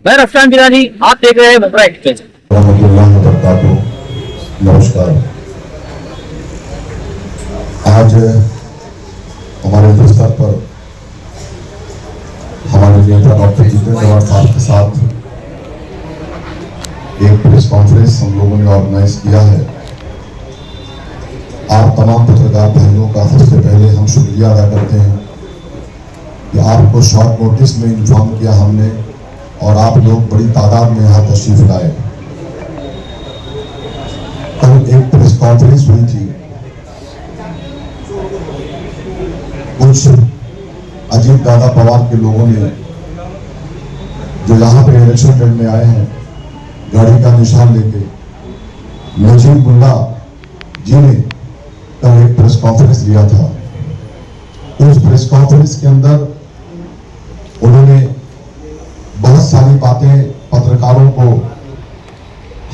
मैं रफ्तान बिरानी, आप देख रहे हैं मुंबई एक्सप्रेस। नमस्कार। आज हमारे दफ्तर पर हमारे नेता डॉक्टर जितेंद्र आवाड साहब के साथ एक प्रेस कॉन्फ्रेंस हम लोगों ने ऑर्गेनाइज किया है। आप तमाम पत्रकार भाइयों का सबसे पहले हम शुक्रिया अदा करते हैं कि आपको शॉर्ट नोटिस में इन्फॉर्म किया हमने और आप लोग बड़ी तादाद में यहाँ तशरीफ लाए। कल एक प्रेस कॉन्फ्रेंस हुई थी, कुछ अजीत दादा पवार के लोगों ने जो यहाँ पे इलेक्शन लड़ने आए हैं गाड़ी का निशान लेके, नजीब मुल्ला जी ने कल एक प्रेस कॉन्फ्रेंस लिया था। उस प्रेस कॉन्फ्रेंस के अंदर उन्होंने बहुत सारी बातें पत्रकारों को,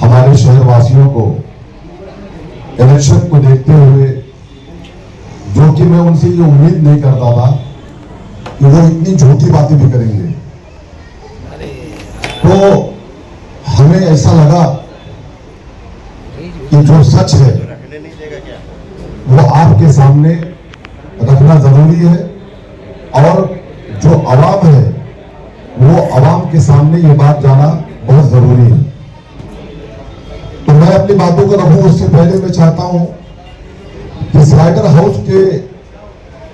हमारे शहरवासियों को इलेक्शन को देखते हुए, जो कि मैं उनसे ये उम्मीद नहीं करता था कि वो इतनी झूठी बातें भी करेंगे, तो हमें ऐसा लगा कि जो सच है वो आपके सामने रखना जरूरी है और जो आवाम है वो आवाम के सामने ये बात जाना बहुत जरूरी है। तो मैं अपनी बातों को रखूं उससे पहले मैं चाहता हूं कि स्लाइडर हाउस के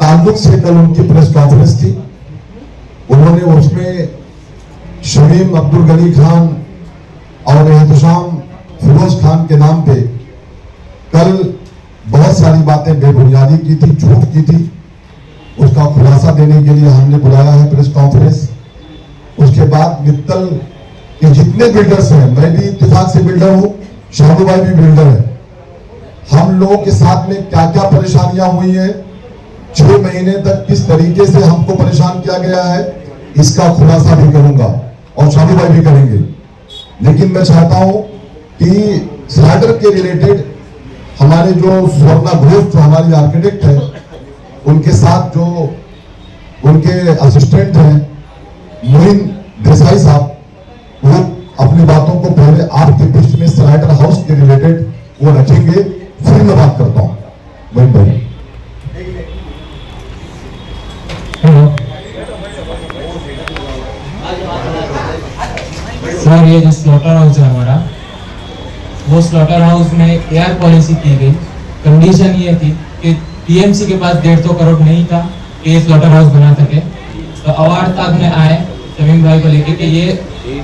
ताल्लुक से कल उनकी प्रेस कॉन्फ्रेंस थी। उन्होंने उसमें शमीम अब्दुल गनी खान और एहतशाम फिरोज खान के नाम पे कल बहुत सारी बातें बेबुनियादी की थी, झूठ की थी। उसका खुलासा देने के लिए हमने बुलाया है प्रेस कॉन्फ्रेंस। उसके बाद मित्तल के जितने बिल्डर्स हैं, मैं भी इत्तेफाक से बिल्डर हूं, शादू भाई भी बिल्डर है, हम लोगों के साथ में क्या क्या परेशानियां हुई हैं, 6 महीने तक किस तरीके से हमको परेशान किया गया है, इसका खुलासा भी करूंगा और शादू भाई भी करेंगे। लेकिन मैं चाहता हूं कि स्लाइडर के रिलेटेड हमारे जो स्वर्णा घोष जो हमारी आर्किटेक्ट है, उनके साथ जो उनके असिस्टेंट हैं मोइन देसाई साहब, वो अपनी बातों को पहले आपके बीच में स्लाइडर हाउस के रिलेटेड वो रखेंगे, फिर मैं बात करता हूं। मोइन भाई। सर, ये जो स्लॉटर हाउस है हमारा, वो स्लॉटर हाउस में एयर पॉलिसी की गई। कंडीशन ये थी कि टीएमसी के पास 150 करोड़ नहीं था कि ये स्लॉटर हाउस बना सके। तो अवार्ड तक में आए शमीम भाई को लेके कि ये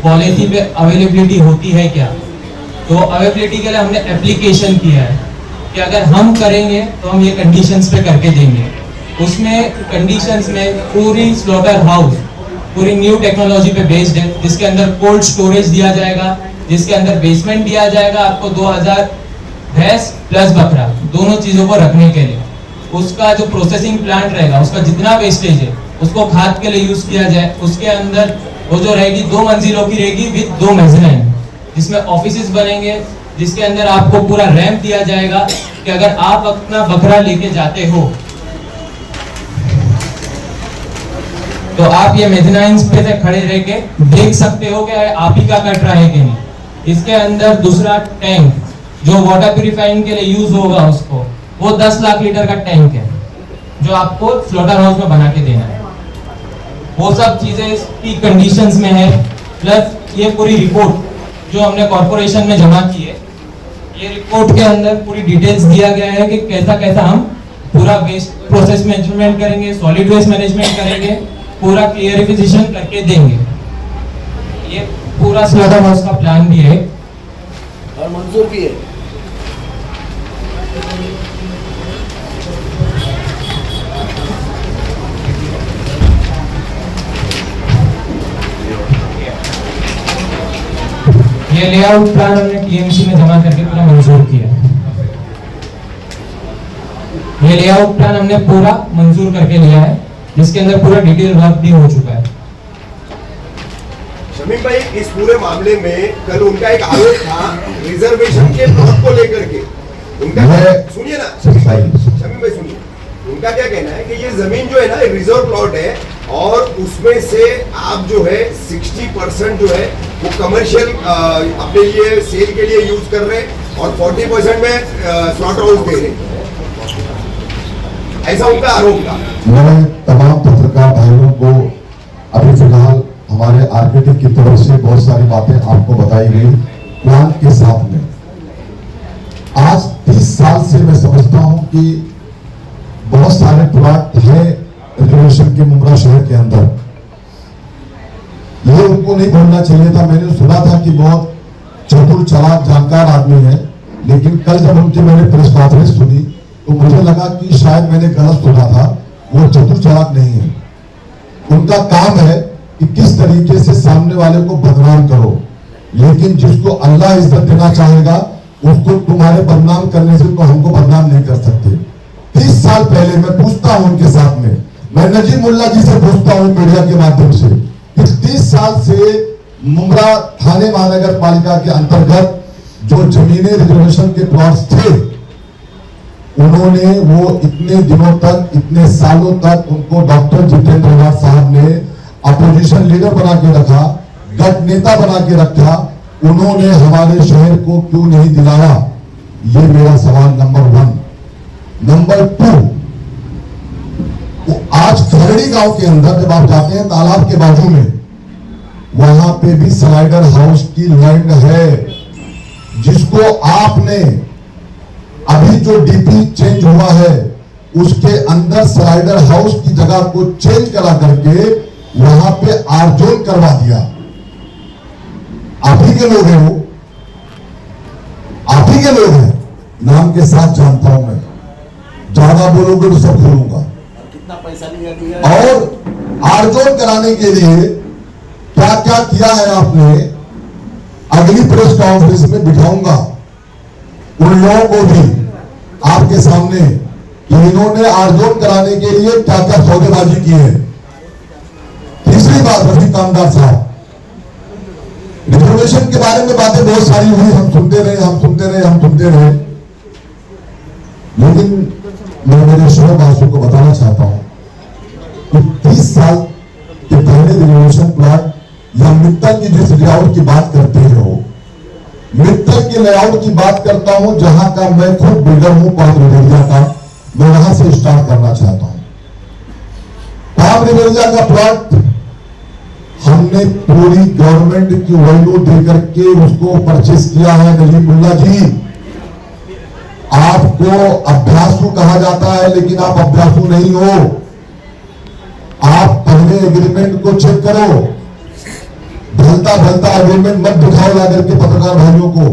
पॉलिसी पे अवेलेबिलिटी होती है क्या। तो अवेलेबिलिटी के लिए हमने एप्लीकेशन किया है कि अगर हम करेंगे तो हम ये कंडीशंस पे करके देंगे। उसमें कंडीशंस में पूरी स्लॉटर हाउस पूरी न्यू टेक्नोलॉजी पे बेस्ड है, जिसके अंदर कोल्ड स्टोरेज दिया जाएगा, जिसके अंदर बेसमेंट दिया जाएगा आपको 2000 भैंस प्लस बकरा दोनों चीजों को रखने के लिए। उसका जो प्रोसेसिंग प्लांट रहेगा, उसका जितना वेस्टेज है उसको खाद के लिए यूज किया जाए। उसके अंदर वो जो रहेगी 2 मंजिलों की रहेगी विद 2 मेज़लाइन, जिसमें ऑफिसेस बनेंगे, जिसके अंदर आपको पूरा रैंप दिया जाएगा कि अगर आप अपना बकरा लेके जाते हो तो आप ये मेज़लाइन्स पे से खड़े रह के देख सकते हो कि आप ही का कट रहा है कि नहीं। इसके अंदर दूसरा टैंक जो वाटर प्यूरिफाइंग के लिए यूज होगा, उसको वो 10 लाख लीटर का टैंक है जो आपको स्लॉटर हाउस में बना के देना है। वो सब चीजें इसकी कंडीशंस में है। प्लस ये पूरी रिपोर्ट जो हमने कॉर्पोरेशन में जमा की है, ये रिपोर्ट के अंदर पूरी डिटेल्स दिया गया है कि कैसा कैसा हम पूरा वेस्ट प्रोसेस मैनेजमेंट करेंगे, सॉलिड वेस्ट मैनेजमेंट करेंगे, पूरा क्लियरिफिकेशन करके देंगे। ये पूरा स्लॉटर हाउस का प्लान भी है और मंजूर भी है। ये लेआउट प्लान हमने टीएमसी में जमा करके पूरा मंजूर किया। ये लेआउट प्लान हमने पूरा मंजूर करके लिया है, जिसके अंदर पूरा डिटेल वर्क भी हो चुका है। शमीम भाई, इस पूरे मामले में कल उनका एक आरोप था रिजर्वेशन के प्लॉट को लेकर के। उनका सुनिए ना शमीम भाई सुनिए, उनका क्या कहना है कि ये जमीन जो है ना रिजर्व प्लॉट है, और उसमें से आप जो है 60% जो है वो कमर्शियल अपने लिए सेल के लिए यूज कर रहे हैं और 40% में स्लॉटर हाउस दे रहे हैं, ऐसा उनका आरोप था। मैं तमाम पत्रकार भाइयों को अभी फिलहाल हमारे आर्किटेक्ट की तरफ से बहुत सारी बातें आपको बताई गई प्लान के साथ में। आज 30 साल से मैं समझता हूं कि बहुत सारे प्लॉट है रिजर्वेशन के मुंब्रा शहर के अंदर, ये उनको नहीं बोलना चाहिए था। मैंने सुना था कि बहुत चतुर चालाक जानकार आदमी है, लेकिन कल जब उनकी मैंने प्रेस कॉन्फ्रेंस सुनी तो मुझे लगा कि शायद मैंने गलत सुना था। वो चतुर चालाक नहीं है, उनका काम है कि किस तरीके से सामने वाले को बदनाम करो, लेकिन जिसको अल्लाह इज्जत देना चाहेगा उसको तुम्हारे बदनाम करने से तो हमको बदनाम नहीं कर सकते। 30 साल पहले मैं पूछता हूं उनके साथ में, मैं नजीब मुल्ला जी से पूछता हूं मीडिया के माध्यम से, कि 30 साल से मुंब्रा थाने महानगर पालिका के अंतर्गत जो जमीनें रिजर्वेशन के प्लॉट्स थे, उन्होंने वो इतने दिनों तक, इतने सालों तक उनको डॉक्टर जितेंद्र आवाड साहब ने अपोजिशन लीडर बना के रखा, गठ नेता बना के रखा, उन्होंने हमारे शहर को क्यों नहीं दिलाया? ये मेरा सवाल नंबर 1। नंबर 2, आज खरड़ी गांव के अंदर जब आप जाते हैं तालाब के बाजू में, वहां पे भी स्लाइडर हाउस की लैंड है, जिसको आपने अभी जो डीपी चेंज हुआ है उसके अंदर स्लाइडर हाउस की जगह को चेंज करा करके वहां पे आरजोन करवा दिया। आप ही के लोग हैं, वो आप ही के लोग हैं, नाम के साथ जानता हूं मैं, ज्यादा बोलोगे तो सब बोलूंगा। कितना पैसा लिया और आरजोन कराने के लिए क्या क्या किया है आपने, अगली प्रेस कॉन्फ्रेंस में बिठाऊंगा उन लोगों को भी आपके सामने कि इन्होंने आरजोन कराने के लिए क्या क्या सौदेबाजी की है। तीसरी बात, रफीक कामदार साहब, रिजर्वेशन के बारे में बातें बहुत सारी हुई, हम सुनते रहे, लेकिन मैं मेरे शहरवासियों को बताना चाहता हूं कि 30 साल के पहले रिजर्वेशन प्लॉट या मित्तल की जिस लेआउट की बात करते हो, मित्तल के लेआउट की बात करता हूं, जहां का मैं खुद बिल्डर हूं, पाम रिवेरिया का, मैं वहां से स्टार्ट करना चाहता हूं। पाम रिवेरिया का प्लॉट हमने पूरी गवर्नमेंट की वैल्यू देकर के उसको परचेस किया है। नजीब मुल्ला जी, आपको अभ्यासु कहा जाता है, लेकिन आप अभ्यासु नहीं हो। आप पहले एग्रीमेंट को चेक करो, ढलता एग्रीमेंट मत दिखाओ ला करके पत्रकार भाइयों को।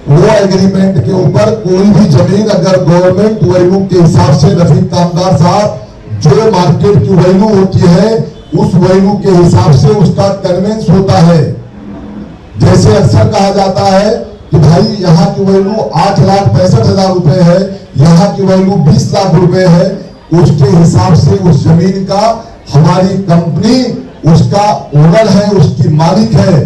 वो एग्रीमेंट के ऊपर कोई भी जमीन अगर गवर्नमेंट वैल्यू के हिसाब से, रफीक कामदार साहब, जो मार्केट की वैल्यू होती है उस वैल्यू के हिसाब से उसका कन्वेंस होता है। जैसे अक्सर कहा जाता है कि भाई यहाँ की वैल्यू 8,65,000 रुपए है, यहाँ की वैल्यू 20 लाख रुपए है, उसके हिसाब से उस जमीन का हमारी कंपनी उसका ओनर है, उसकी मालिक है।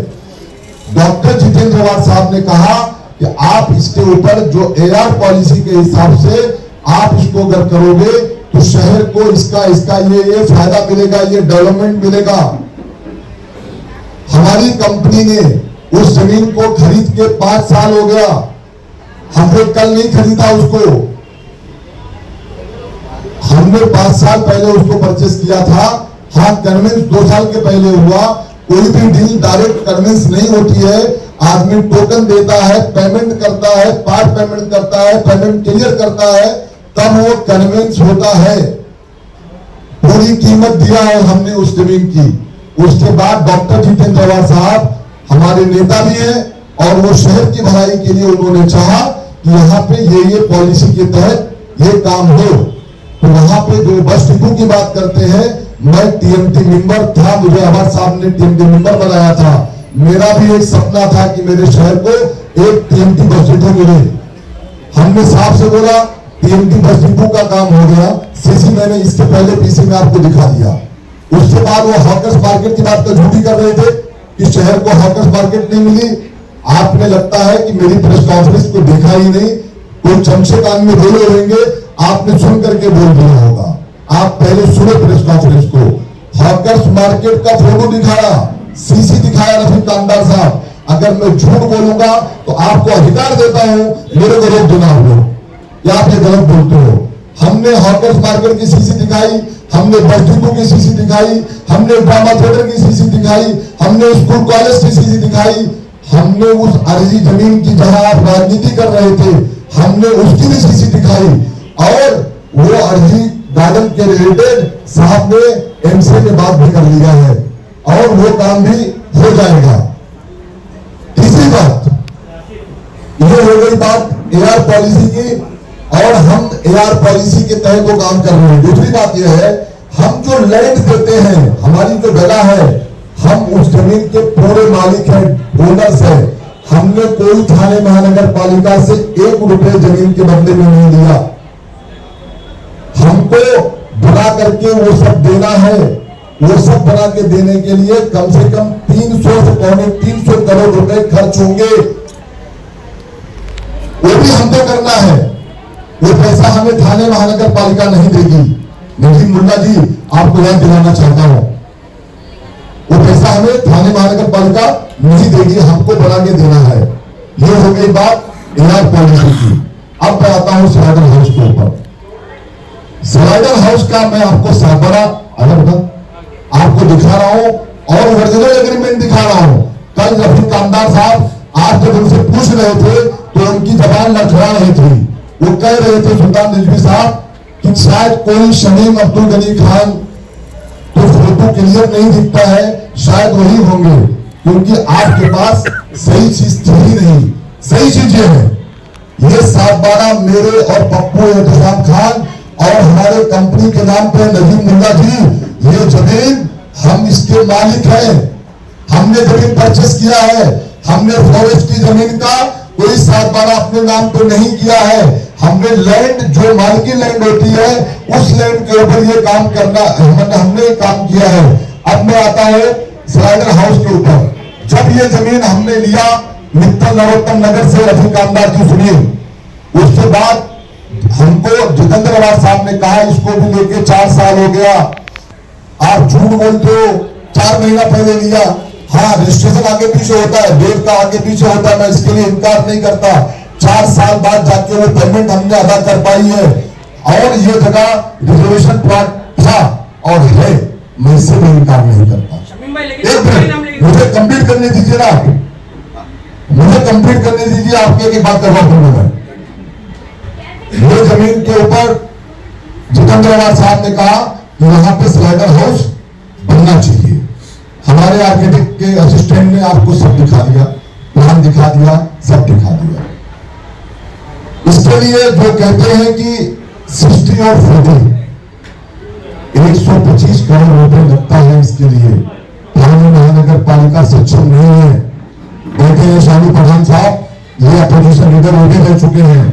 डॉक्टर जितेंद्र आवाड साहब ने कहा कि आप इसके ऊपर जो एआर पॉलिसी के हिसाब से आप इसको अगर करोगे तो शहर को इसका ये फायदा मिलेगा, ये डेवलपमेंट मिलेगा। हमारी कंपनी ने उस जमीन को खरीद के 5 साल हो गया, हमने कल नहीं खरीदा उसको, हमने 5 साल पहले उसको परचेस किया था। हाँ, कन्वेंस 2 साल के पहले हुआ। कोई भी डील डायरेक्ट कन्वेंस नहीं होती है, आदमी टोकन देता है, पेमेंट करता है, पार्ट पेमेंट करता है, पेमेंट क्लियर करता है, तब वो कन्वेंस होता है। पूरी कीमत दिया है हमने उस जमीन की। उसके बाद डॉक्टर जितेंद्र आवाड साहब हमारे नेता भी हैं और वो शहर की भलाई के लिए उन्होंने चाहा कि यहाँ पे ये पॉलिसी के तहत ये काम हो। तो वहां पे जो बस डिपो की बात करते हैं, मैं टीएमटी मेंबर था, मुझे आवाड साहब ने टीएमटी मेंबर बनाया था। मेरा भी एक सपना था कि मेरे शहर को एक टीएमटी बस डिपो मिले। हमने साहब से बोला टीएमटी बस डिपो का काम हो गया, सीसी मैंने इसके पहले पीसी में आपको दिखा दिया। उसके बाद वो हॉकर्स मार्केट की बात तो झूठी कर रहे थे कि शहर को हॉकर्स मार्केट नहीं मिली। आपने लगता है कि मेरी प्रेस कॉन्फ्रेंस को देखा ही नहीं, कोई चमचे कान में बोले होंगे, आपने सुन करके बोल दिया होगा। आप पहले सुने प्रेस कॉन्फ्रेंस को, हॉकर्स मार्केट का फोटो दिखाया, सीसी दिखाया रफीकांदार साहब। अगर मैं झूठ बोलूंगा तो आपको अधिकार देता हूं मेरे को रोक देना हो, या आप ये गलत बोलते हो। हमने हॉकर्स मार्केट की सीसी दिखाई, हमने बस डिपो की सीसी दिखाई, हमने ड्रामा थिएटर की सीसी दिखाई, हमने स्कूल कॉलेज की सीसी दिखाई, हमने उस अर्जी जमीन की जहां आप राजनीति कर रहे थे हमने उसकी भी सीसी दिखाई, और वो अर्जी गार्डन के रिलेटेड साहब ने एमसी में बात भी कर लिया है और वो काम भी हो जाएगा। तीसरी बात ये हो गई बात एआर पॉलिसी की, और हम एआर पॉलिसी के तहत वो काम कर रहे हैं। दूसरी बात यह है, हम जो लैंड देते हैं, हमारी जो जगह है, हम उस जमीन के पूरे मालिक हैं, ओनर्स हैं। हमने कोई थाने महानगर पालिका से 1 रुपए जमीन के बदले में नहीं लिया। हमको बना करके वो सब देना है, वो सब बना के देने के लिए कम से कम 300 से 350 करोड़ रुपए खर्च होंगे, वो भी हमको करना है। वो पैसा हमें थाने महानगर पालिका नहीं देगी। नजीम मुल्ला जी आपको याद दिलाना चाहता हूं, वो पैसा हमें थाने महानगर पालिका नहीं देगी, हमको बना के देना है। ये हो गई बात एआर पॉलिसी की। अब मैं आता हूं स्लाइडर हाउस के ऊपर। स्लाइडर हाउस का मैं आपको साबरा आपको दिखा रहा हूं और ओरिजिनल एग्रीमेंट दिखा रहा हूं। कल रफीकांदार साहब आप जब उनसे पूछ रहे थे तो उनकी जबान लड़खड़ा रही थी। वो कह रहे थे सुल्तान रिजवी साहब कि शायद कोई शमीम अब्दुल गनी खान तो फोटो क्लियर नहीं दिखता है, शायद वही होंगे, क्योंकि आपके पास सही चीज थी ही नहीं। सही चीज ये है, ये 7/12 मेरे और पप्पू एहतसाब खान और हमारे कंपनी के नाम पे नजीम मुल्ला जी, ये जमीन हम इसके मालिक हैं। हमने जमीन परचेस किया है, हमने फॉरेस्ट की जमीन का कोई 7/12 अपने नाम पे नहीं किया है। हमने लैंड जो मालिकी लैंड होती है उस लैंड के ऊपर ये काम करना हमने काम किया है। अब मैं आता है स्लाइडर हाउस के ऊपर। जब ये जमीन हमने लिया मित्तल नरोत्तम नगर से रफीकांदार जी सुनिए, उसके बाद हमको जितेंद्र साहब ने कहा इसको भी लेके 4 साल हो गया। आप झूठ बोलते हो, 4 महीना पहले लिया। हाँ, रजिस्ट्रेशन आगे पीछे होता है, डेट का आगे पीछे होता है, मैं इसके लिए इनकार नहीं करता। 4 साल बाद जाके वो पेमेंट हमने अदा कर पाई है, और ये जगह रिजर्वेशन प्लॉट था और है, मैं इससे भी इनकार नहीं करता। एक मिनट मुझे कंप्लीट करने दीजिए ना, मुझे कंप्लीट करने दीजिए, आपके एक बात करवा दूंगा मैं। ये जमीन के ऊपर जितेंद्र साहब ने कहा कि यहाँ पे स्लाइडर हाउस बनना चाहिए। हमारे आर्किटेक्ट के असिस्टेंट ने आपको सब दिखा दिया, प्लान दिखा दिया, सब दिखा दिया। इसके लिए जो कहते हैं कि 60 और 40 125 करोड़ रुपए लगता है इसके लिए। थाने महानगर पालिका सक्षम नहीं है। देखे हैं शाली प्रधान साहब, ये अपोजिशन लीडर वो भी रह चुके हैं।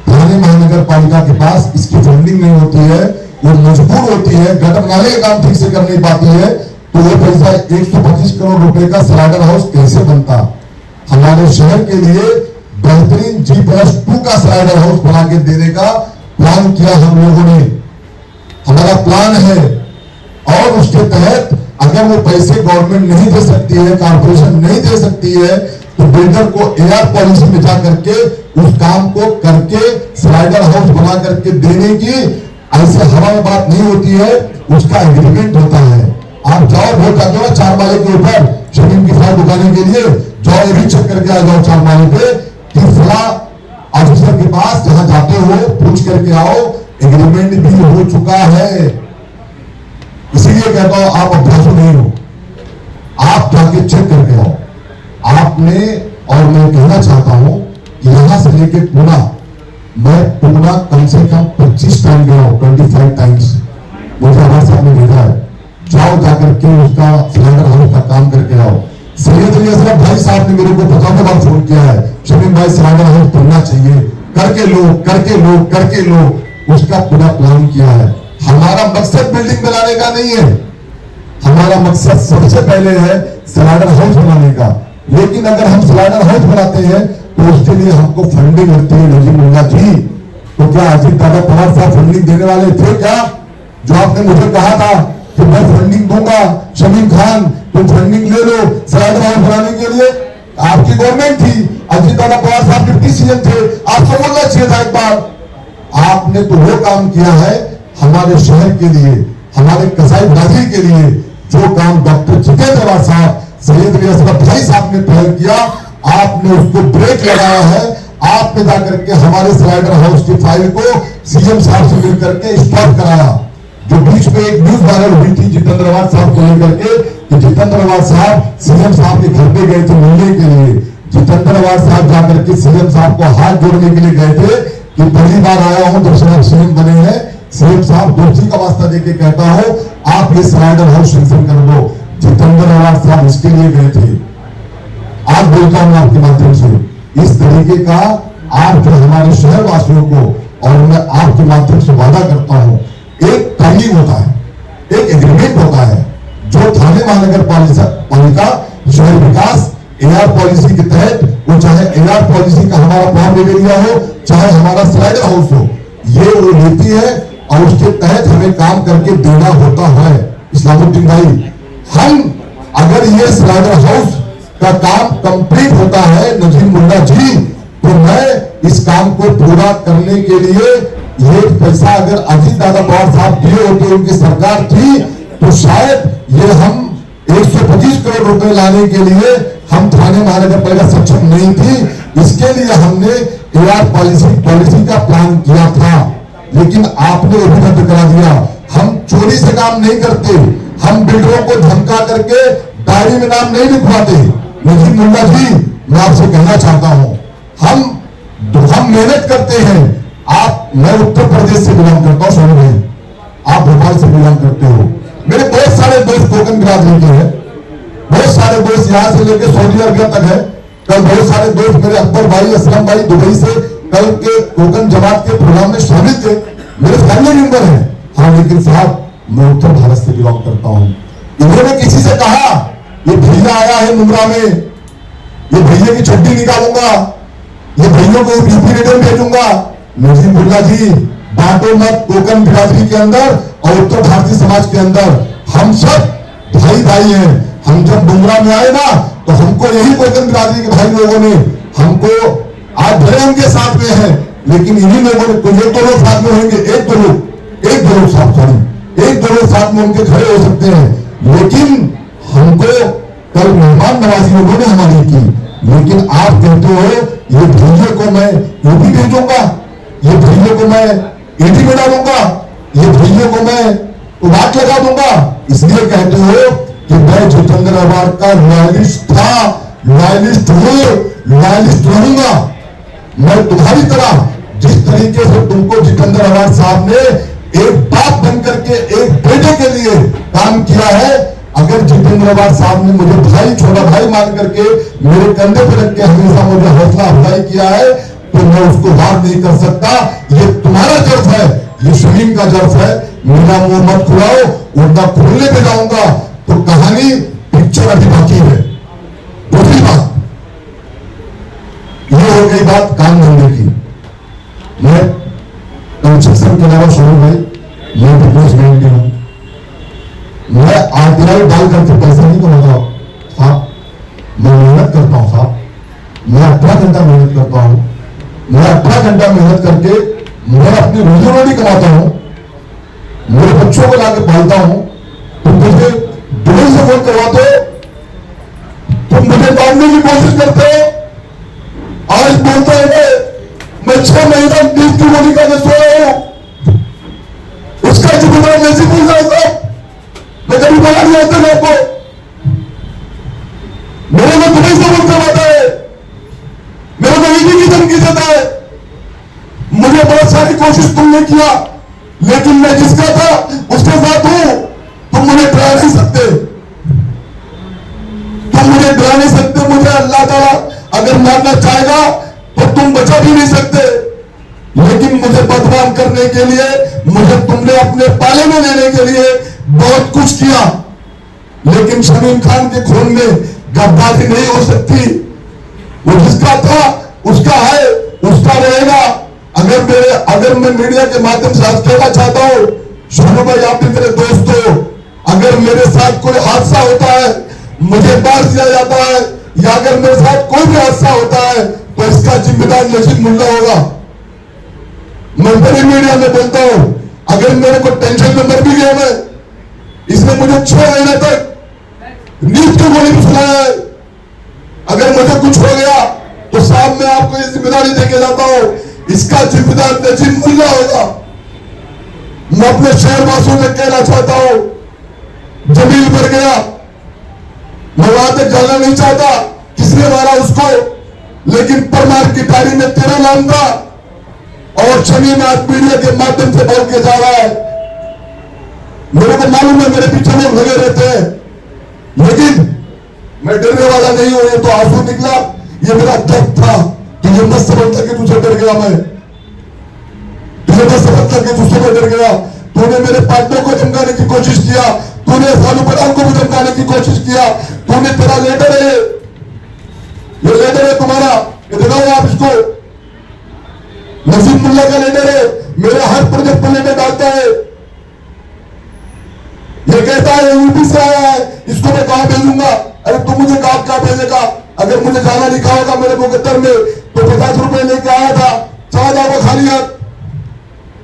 थाने महानगर पालिका के पास इसकी फंडिंग नहीं होती है, वो मजबूर होती है, गटर नाले का काम ठीक से कर नहीं पाती है, तो वो पैसा 125 करोड़ रुपए का स्लाइडर हाउस कैसे बनता। हमारे शहर के लिए बेहतरीन G+2 का स्लाइडर हाउस बना के देने का प्लान किया हम लोगों ने, हमारा प्लान है। और उसके तहत अगर वो पैसे गवर्नमेंट नहीं दे सकती है, कारपोरेशन नहीं दे सकती है, तो बिल्डर को एआर पॉलिसी में जा करके उस काम को करके स्लाइडर हाउस बना करके देने की, ऐसे हवा में बात नहीं होती है, उसका एग्रीमेंट होता है। आप जाओ वोट जाते हो 4 माले के ऊपर शमीम की फाइल उठाने के लिए, जाओ ये भी चेक करके आ जाओ 4 माले पे कि फला ऑफिसर के पास जहां जाते हो पूछ करके आओ, एग्रीमेंट भी हो चुका है। इसीलिए कहता हूं आप अभ्यासु नहीं हो, आप जाके चेक करके आओ। आपने, और मैं कहना चाहता हूं कि यहां से लेके पूना, मैं पूना कम से कम 25 टाइम गया हूं, 25 टाइम्स मुझे हमारे साहब ने भेजा है। जाओ जाकर के उसका स्लाइडर हाउस का काम करके आओ। सैयद अली असलम भाई साहब ने मेरे को 50 बार फोन किया है, शमीम भाई स्लाइडर हाउस बनना चाहिए, करके लो करके लो करके लो, उसका पूरा प्लान किया है। हमारा मकसद बिल्डिंग बनाने का नहीं है, हमारा मकसद सबसे पहले है स्लाइडर हाउस बनाने का। लेकिन अगर हम स्लाइडर हाउस बनाते हैं तो उसके लिए हमको फंडिंग मिलती है। नजीम मुल्ला जी, तो क्या अजीत दादा पवार साहब फंडिंग देने वाले थे क्या? जो आपने मुझे कहा था कि मैं फंडिंग दूंगा, शमीम खान तुम फंडिंग ले लो स्लाइडर हाउस बनाने के लिए। आपकी गवर्नमेंट थी, अजीत दादा पवार साहब डिप्टी सीएम थे, आपको बोलना चाहिए था एक बार। आपने तो वो काम किया है हमारे शहर के लिए, हमारे कसाई बिरादरी के लिए, जो काम डॉक्टर जितेंद्र साहब, सैयद रियासत भाई साहब ने पहल किया, आपने उसको ब्रेक लगाया है। आपने जाकर के हमारे स्लाइडर हाउस की फाइल को सीएम साहब से मिलकर के स्टॉप कराया। जो बीच में एक न्यूज वायरल हुई थी जितेंद्र आवाज साहब को लेकर के कि जितेंद्र आवाज साहब सीएम साहब के घर पे गए थे मिलने के लिए। जितेंद्र आवाज साहब जाकर के सीएम साहब को हाथ जोड़ने के लिए गए थे कि पहली बार आया हूं जब से आप सीएम बने हैं, सीएम साहब दोस्ती का वास्ता देके कहता हो आप ये स्लाइडर हाउस सेंक्शन कर दो। जितेंद्र आवाज साहब इसके लिए गए थे। आज बोलता हूं आपके माध्यम से, इस तरीके का आप जो हमारे शहर वासियों को, और मैं आपके माध्यम से वादा करता हूं, एक टाइमिंग होता है, एक एग्रीमेंट होता है जो थाने महानगर पालिका शहर विकास एआर पॉलिसी के तहत, वो चाहे एआर पॉलिसी का हमारा प्लान एरिया हो, चाहे हमारा स्लाइडर हाउस हो, ये वो लेती है और उसके तहत हमें काम करके देना होता है। इस्लामुद्दीन भाई, हम अगर ये स्लाइडर हाउस का काम कंप्लीट होता है नजीम मुल्ला जी, तो मैं इस काम को पूरा करने के लिए ये पैसा अगर अजीत दादा पवार साहब दिए होते, उनकी सरकार थी, तो शायद ये हम 125 करोड़ रुपए लाने के लिए हम थाने महानगर पालिका सक्षम नहीं थी। इसके लिए हमने एआर पॉलिसी का प्लान किया था, लेकिन आपने वो भी रद्द करा दिया। हम चोरी से काम नहीं करते, हम बिल्डरों को धमका करके डायरी में नाम नहीं लिखवाते। नजीब मुल्ला जी, मैं आपसे कहना चाहता हूं, हम मेहनत करते हैं। मैं उत्तर प्रदेश से बिलोंग करता हूं, सोनू भाई, आप भोपाल से बिलोंग करते हो। मेरे बहुत सारे दोस्त कोकन बिरादरी के हैं, बहुत सारे दोस्त यहां से लेकर सऊदी अरबिया तक है। कल बहुत सारे दोस्त मेरे अकबर भाई, असलम भाई दुबई से कल के कोकन जमात के प्रोग्राम में शामिल थे, मेरे फैमिली मेंबर हैं। हाँ, लेकिन साहब मैं उत्तर भारत से बिलोंग करता हूं। इन्होंने किसी से कहा ये भैया आया है मुमरा में, ये भैया की छुट्टी निकालूंगा, ये भैया को यूपी रिटर्न भेजूंगा। नजीब मुल्ला जी, बांटो मत कोकन बिरादरी के अंदर और उत्तर भारतीय समाज के अंदर, हम सब भाई भाई हैं। हम जब डुमरा में आए ना, तो हमको यही कोकन बिरादरी के भाई लोगों ने हमको, आज भले उनके साथ में है, लेकिन इन्हीं लोगों ने, तो एक दो लोग साथ में होंगे, एक दो लोग साथ में उनके खड़े हो सकते हैं, लेकिन हमको कल मेहमान नवाजी लोगों ने हमारी की। लेकिन आप कहते हो ये भैया को मैं यूपी भेजूंगा, ये भैया को मैं ईडी में डालूंगा, ये भैया को मैं वाट लगा दूंगा। इसलिए कहते हो कि मैं जितेंद्र अवार्ड का लॉयलिस्ट था, लॉयलिस्ट हूं, लॉयलिस्ट रहूंगा। मैं तुम्हारी तरह जिस तरीके से तुमको जितेंद्र अवार्ड साहब ने एक बाप बनकर के एक बेटे के लिए काम किया है, अगर जितेंद्र अवार्ड साहब ने मुझे भाई, छोटा भाई मान करके मेरे कंधे पर रख के हमेशा मुझे हौसला अफजाई किया है, तो मैं उसको वार नहीं कर सकता। ये तुम्हारा जर्फ है, ये शमीम का जर्फ है। मेरा मुंह मत खुलाओ, वरना खोलने पे जाऊंगा तो कहानी, पिक्चर अभी बाकी है। दूसरी बात, ये हो गई बात काम धंधे की। मैं कंस्ट्रक्शन के अलावा सोनू भाई, मैं बिजनेसमैन भी हूं। मैं आरटीआई डाल करके पैसा नहीं कमाता साहब, मैं मेहनत करता हूं साहब। मैं 18 घंटा मेहनत करता हूं। मैं 18 घंटा मेहनत करके मैं अपनी रोजी रोटी कमाता हूं, मेरे बच्चों को लाके पालता हूं। तुम मुझे दुबई से फोन करवाते हो, तुम मुझे मारने की कोशिश करते हो। आज बोलते हैं मैं 6 महीना नींद की गोली का सोया हूं, उसका जिम्मेदार कैसे भूल जाता। मैं कभी बोला नहीं आता है आपको, मेरे को दुबई से फोन करवाता है, मेरे को ईडी की धमकी देता है। मुझे बहुत सारी कोशिश तुमने किया, लेकिन मैं जिसका था उसके साथ हूं। तुम मुझे डरा नहीं सकते, तुम मुझे डरा नहीं सकते। मुझे अल्लाह ताला अगर मारना चाहेगा तो तुम बचा भी नहीं सकते, लेकिन मुझे बदनाम करने के लिए, मुझे तुमने अपने पाले में लेने के लिए बहुत कुछ किया। लेकिन शमीम खान के खून में गद्दारी नहीं हो सकती। वो जिसका था उसका है, उसका रहेगा। अगर मैं मीडिया के माध्यम से आज कहना चाहता हूं, सोनू भाई आप भी मेरे दोस्त हो, अगर मेरे साथ कोई हादसा होता है, मुझे मार दिया जाता है, या अगर मेरे साथ कोई भी हादसा होता है, तो इसका जिम्मेदार नजीब मुल्ला होगा। मैं बड़ी मीडिया में बोलता हूं, अगर मेरे को टेंशन में मर भी गया मैं, इसने मुझे 6 महीने तक नींद की गोली भी सुनाया है। अगर मुझे कुछ हो गया तो साहब मैं आपको ये जिम्मेदारी देके जाता हूं, इसका जिम्मेदार नजीब मुल्ला होगा। मैं अपने शहरवासियों से कहना चाहता हूं, जमील पर गया, मैं वहां तक जाना नहीं चाहता, किसने मारा उसको, लेकिन परमार की डायरी में तेरा नाम था और शमीम आज मीडिया के माध्यम से बोल के जा रहा है। मेरे को मालूम है मेरे पीछे लोग लगे रहते हैं, लेकिन मैं डरने वाला नहीं हूं। ये तो आंसू निकला, ये मेरा दर्द था। तुझे मत समझता कि तुझे डर गया मैं, तुझे मत समझता कि तुझसे मैं डर गया। तूने मेरे पार्टनर को धमकाने की कोशिश किया, तूने फालू पठान को भी धमकाने की कोशिश किया। तूने, तेरा लेटर है, ये लेटर है तुम्हारा, ये दिखाओ आप इसको, नजीब मुल्ला का लेटर है, मेरे हर प्रोजेक्ट पर लेटर डालता है। ये कहता है यूपी से आया है, इसको मैं कहां भेजूंगा? अरे तुम मुझे कहा क्या भेजेगा? अगर मुझे जाना लिखा होगा मेरे मुकद्दर में तो 50 रुपए लेके आया था, चला जाओगा खाली हाथ।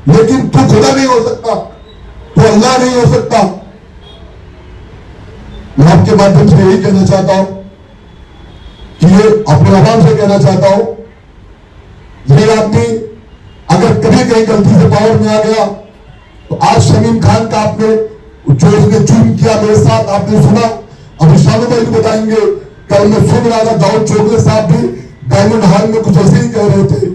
लेकिन तू खुदा नहीं हो सकता, तू अल्लाह नहीं हो सकता। मैं आपके माध्यम से यही कहना चाहता हूं कि ये अपने आवाम से कहना चाहता हूं, ये आदमी अगर कभी कहीं गलती से पावर में आ गया तो आज शमीम खान का आपने जो उसने जुर्म किया मेरे साथ आपने सुना। अभी शानू भाई भी बताएंगे, कल मैं सुन रहा था दाऊद चौधरी साहब भी डायमंड हॉल में कुछ ऐसे ही कह रहे थे